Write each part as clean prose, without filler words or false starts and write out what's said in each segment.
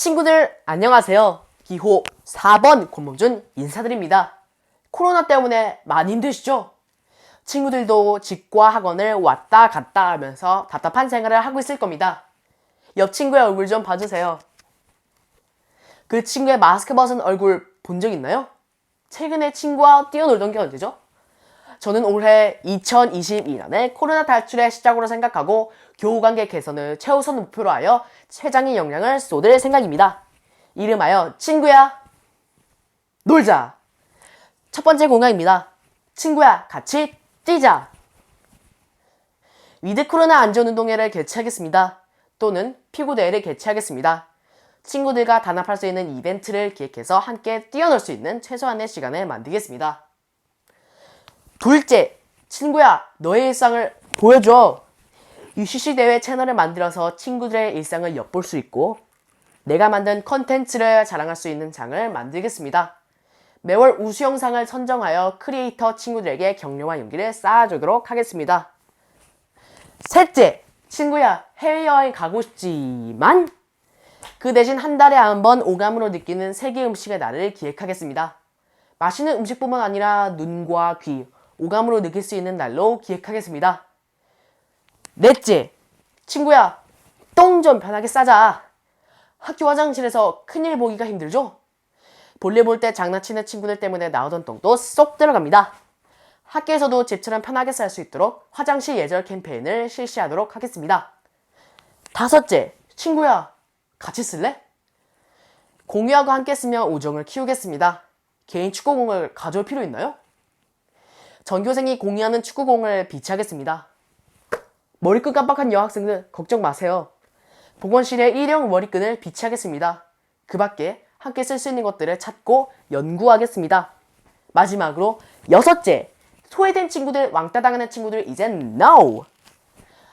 친구들 안녕하세요. 기호 4번 권봉준 인사드립니다. 코로나 때문에 많이 힘드시죠? 친구들도 집과 학원을 왔다 갔다 하면서 답답한 생활을 하고 있을 겁니다. 옆 친구의 얼굴 좀 봐주세요. 그 친구의 마스크 벗은 얼굴 본 적 있나요? 최근에 친구와 뛰어놀던 게 언제죠? 저는 올해 2022년에 코로나 탈출의 시작으로 생각하고 교우관계 개선을 최우선 목표로 하여 최장의 역량을 쏟을 생각입니다. 이름하여 친구야 놀자. 첫 번째 공약입니다. 친구야 같이 뛰자. 위드 코로나 안전운동회를 개최하겠습니다. 또는 피구대회를 개최하겠습니다. 친구들과 단합할 수 있는 이벤트를 기획해서 함께 뛰어놀 수 있는 최소한의 시간을 만들겠습니다. 둘째, 친구야 너의 일상을 보여줘. UCC대회 채널을 만들어서 친구들의 일상을 엿볼 수 있고 내가 만든 컨텐츠를 자랑할 수 있는 장을 만들겠습니다. 매월 우수 영상을 선정하여 크리에이터 친구들에게 격려와 용기를 쌓아주도록 하겠습니다. 셋째, 친구야 해외여행 가고 싶지만 그 대신 한 달에 한 번 오감으로 느끼는 세계 음식의 날을 기획하겠습니다. 맛있는 음식뿐만 아니라 눈과 귀, 오감으로 느낄 수 있는 날로 기획하겠습니다. 넷째, 친구야 똥 좀 편하게 싸자. 학교 화장실에서 큰일 보기가 힘들죠? 볼일 볼 때 장난치는 친구들 때문에 나오던 똥도 쏙 들어갑니다. 학교에서도 집처럼 편하게 쌀 수 있도록 화장실 예절 캠페인을 실시하도록 하겠습니다. 다섯째, 친구야 같이 쓸래? 공유하고 함께 쓰며 우정을 키우겠습니다. 개인 축구공을 가져올 필요 있나요? 전교생이 공유하는 축구공을 비치하겠습니다. 머리끈 깜빡한 여학생들 걱정 마세요. 보건실에 일회용 머리끈을 비치하겠습니다. 그 밖에 함께 쓸 수 있는 것들을 찾고 연구하겠습니다. 마지막으로 여섯째, 소외된 친구들, 왕따 당하는 친구들 이젠 NO!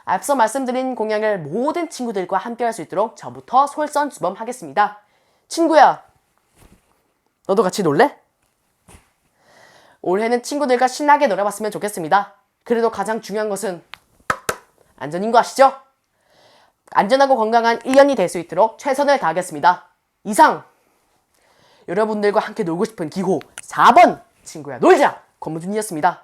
앞서 말씀드린 공약을 모든 친구들과 함께 할 수 있도록 저부터 솔선수범하겠습니다. 친구야, 너도 같이 놀래? 올해는 친구들과 신나게 놀아봤으면 좋겠습니다. 그래도 가장 중요한 것은 안전인 거 아시죠? 안전하고 건강한 1년이 될 수 있도록 최선을 다하겠습니다. 이상 여러분들과 함께 놀고 싶은 기호 4번 친구야 놀자 권무준이었습니다.